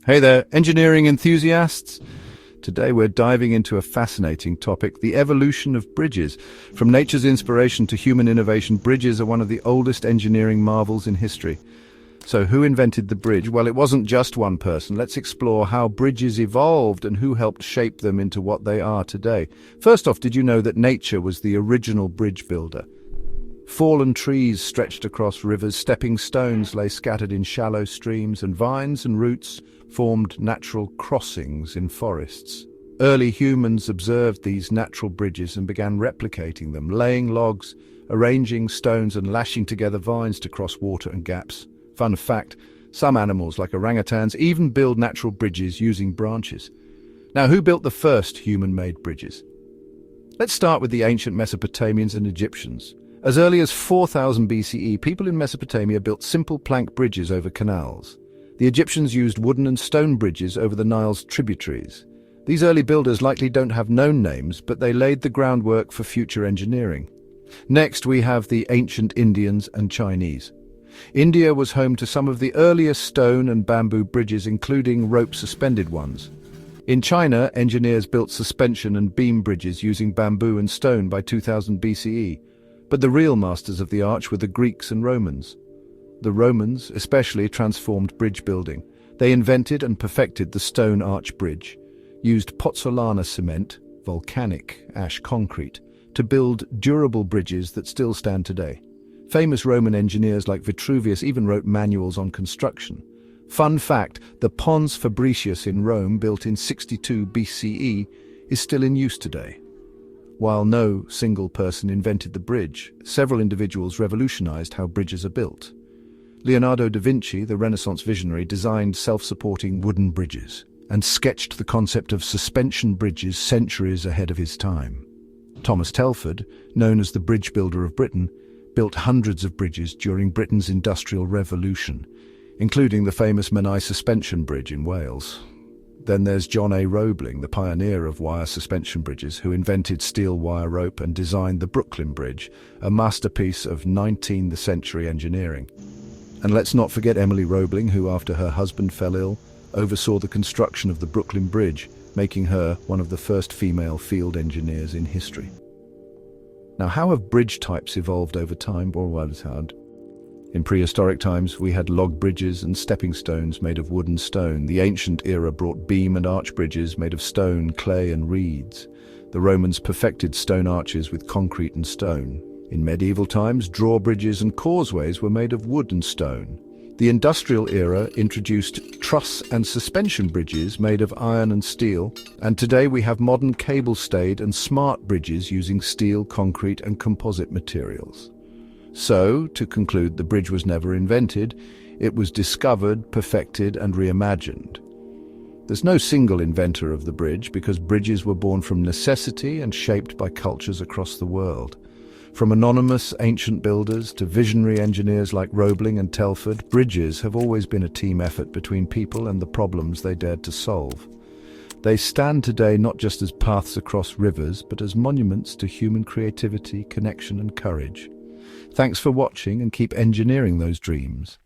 Hey there, engineering enthusiasts! Today we're diving into a fascinating topic, the evolution of bridges. From nature's inspiration to human innovation, bridges are one of the oldest engineering marvels in history. So who invented the bridge? Well, it wasn't just one person. Let's explore how bridges evolved and who helped shape them into what they are today. First off, did you know that nature was the original bridge builder? Fallen trees stretched across rivers, stepping stones lay scattered in shallow streams, and vines and roots formed natural crossings in forests. Early humans observed these natural bridges and began replicating them, laying logs, arranging stones and lashing together vines to cross water and gaps. Fun fact, some animals like orangutans even build natural bridges using branches. Now, who built the first human-made bridges? Let's start with the ancient Mesopotamians and Egyptians. As early as 4000 BCE, people in Mesopotamia built simple plank bridges over canals. The Egyptians used wooden and stone bridges over the Nile's tributaries. These early builders likely don't have known names, but they laid the groundwork for future engineering. Next, we have the ancient Indians and Chinese. India was home to some of the earliest stone and bamboo bridges, including rope-suspended ones. In China, engineers built suspension and beam bridges using bamboo and stone by 2000 BCE. But the real masters of the arch were the Greeks and Romans. The Romans especially transformed bridge building. They invented and perfected the stone arch bridge, used pozzolana cement, volcanic ash concrete, to build durable bridges that still stand today. Famous Roman engineers like Vitruvius even wrote manuals on construction. Fun fact, the Pons Fabricius in Rome, built in 62 BCE, is still in use today. While no single person invented the bridge, several individuals revolutionized how bridges are built. Leonardo da Vinci, the Renaissance visionary, designed self-supporting wooden bridges and sketched the concept of suspension bridges centuries ahead of his time. Thomas Telford, known as the bridge builder of Britain, built hundreds of bridges during Britain's Industrial Revolution, including the famous Menai Suspension Bridge in Wales. Then there's John A. Roebling, the pioneer of wire suspension bridges, who invented steel wire rope and designed the Brooklyn Bridge, a masterpiece of 19th century engineering. And let's not forget Emily Roebling, who, after her husband fell ill, oversaw the construction of the Brooklyn Bridge, making her one of the first female field engineers in history. Now, how have bridge types evolved over time? In prehistoric times, we had log bridges and stepping stones made of wood and stone. The ancient era brought beam and arch bridges made of stone, clay, and reeds. The Romans perfected stone arches with concrete and stone. In medieval times, drawbridges and causeways were made of wood and stone. The industrial era introduced truss and suspension bridges made of iron and steel, and today we have modern cable-stayed and smart bridges using steel, concrete, and composite materials. So, to conclude, the bridge was never invented, it was discovered, perfected, and reimagined. There's no single inventor of the bridge, because bridges were born from necessity and shaped by cultures across the world. From anonymous ancient builders to visionary engineers like Roebling and Telford, bridges have always been a team effort between people and the problems they dared to solve. They stand today not just as paths across rivers, but as monuments to human creativity, connection, and courage. Thanks for watching, and keep engineering those dreams.